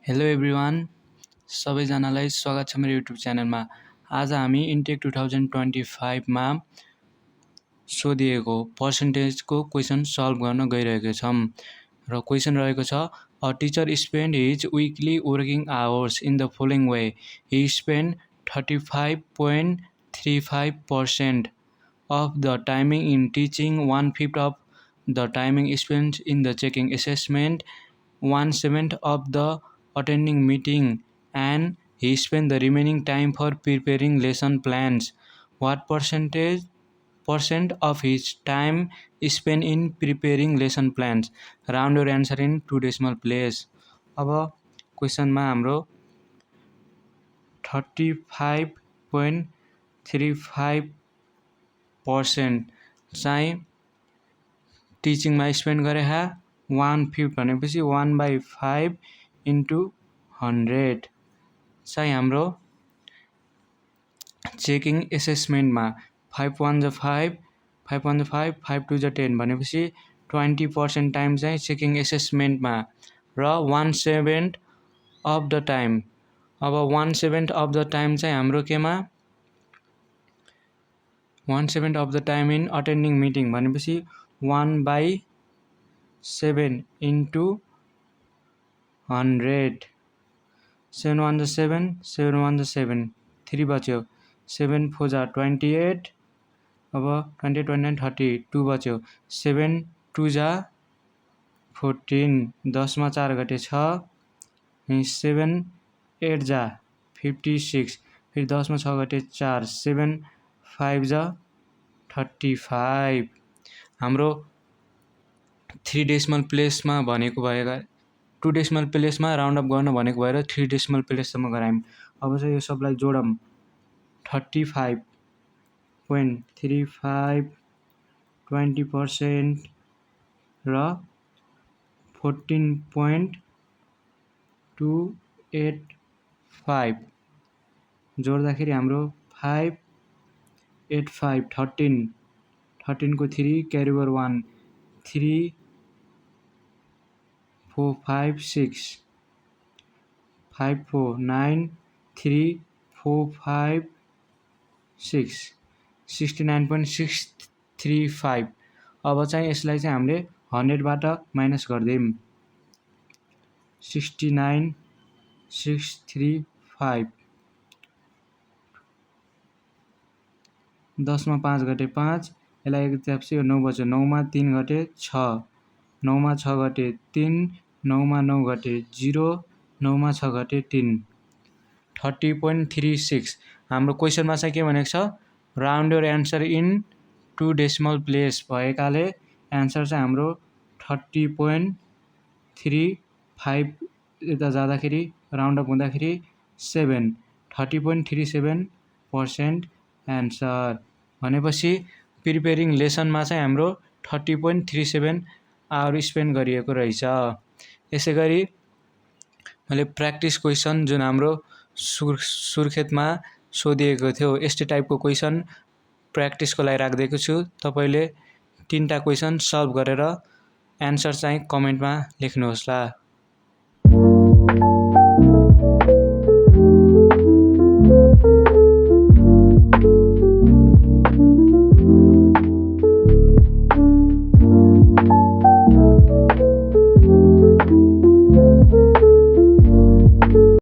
Hello everyone, सबैजनालाई स्वागत छ मेरो युट्युब च्यानलमा। आज हामी इन्टेक 2025 मा सोधिएको पर्सेन्टेजको क्वेसन सल्भ गर्न गइरहेका छौं र क्वेसन रहेको छ a teacher spend his weekly working hours in the following way. Hee spend 35.35% of the timing in teaching, 1/5 of the timing spent in the checking assessment, 1/7 of the attending meeting, and he spent the remaining time for preparing lesson plans. What percent of his time spent in preparing lesson plans? Round your answer in 2 decimal place. अब क्वेसनमा हाम्रो 35.35% चाहिँ टिचिङमा spend गरे 1/5 भनेपछि 1/5 into 100 चाहिँ हाम्रो checking एसेसमेन्टमा 5 1 जा 5 5 1 जा 5 5 2 जा 10 भनेपछि 20% टाइम चाहिँ चेकिङ एसेसमेन्टमा र 1/7 अफ द टाइम। अब 1/7 अफ द टाइम चाहिँ हाम्रो केमा 1/7 of the time in attending meeting भनेपछि 1/7 into 100 7 1 जा 7 7 1 जा 7 3 बच्यो 7 4 जा 28 अब 28 29 30 2 बच्यो 7 2 जा 14 10 मा 4 घटे 6 7 8 जा 56 फिर 10 मा 6 घटे 4 7 5 जा 35 हाम्रो 3 डेसिमल प्लेसमा भनेको भएका 2 डेसिमल प्लेसमा राउन्ड अप गर्न भनेको भएर 3 डेसिमल प्लेससम्म गरायौँ। अब चाहिँ यो सबलाई जोडौँ 35.35 20% र 14.285 जोड्दाखेरि हाम्रो 5 8 5 13 13 को 3 क्यारी ओभर 1 3 4 5 6 5 4 9 3 4 5 6 69.635। अब चाहिँ यसलाई चाहिँ हामीले 100 बाट माइनस गर्दियौं 69.635 10 मा 5 घटे 5 यसलाई एक त्यसपछि 9 बच्यो 9 मा 3 घटे 6 9 मा 6 घटे 3 9 मा 9 घटे 0 9 मा 6 घटे 3 30.36। हाम्रो क्वेसनमा चाहिँ के भनेको छ round your answer in 2 decimal place भएकाले एन्सर चाहिँ हाम्रो 30.35 यता जाँदाखेरि राउन्ड अप हुँदाखेरि 7 30.37% एन्सर भनेपछि प्रिपेयरिङ लेसनमा चाहिँ हाम्रो 30.37 आवर स्पेन्ड गरिएको रहेछ। यसैगरी मैले प्र्याक्टिस क्वेसन जुन हाम्रो सुर्खेतमा सोधिएको थियो यस्तै टाइपको क्वेसन प्र्याक्टिसको लागि राखिदिएको छु। तपाईले 3टा क्वेसन सल्भ गरेर एन्सर चाहिँ कमेन्टमा लेख्नुहोस् ला।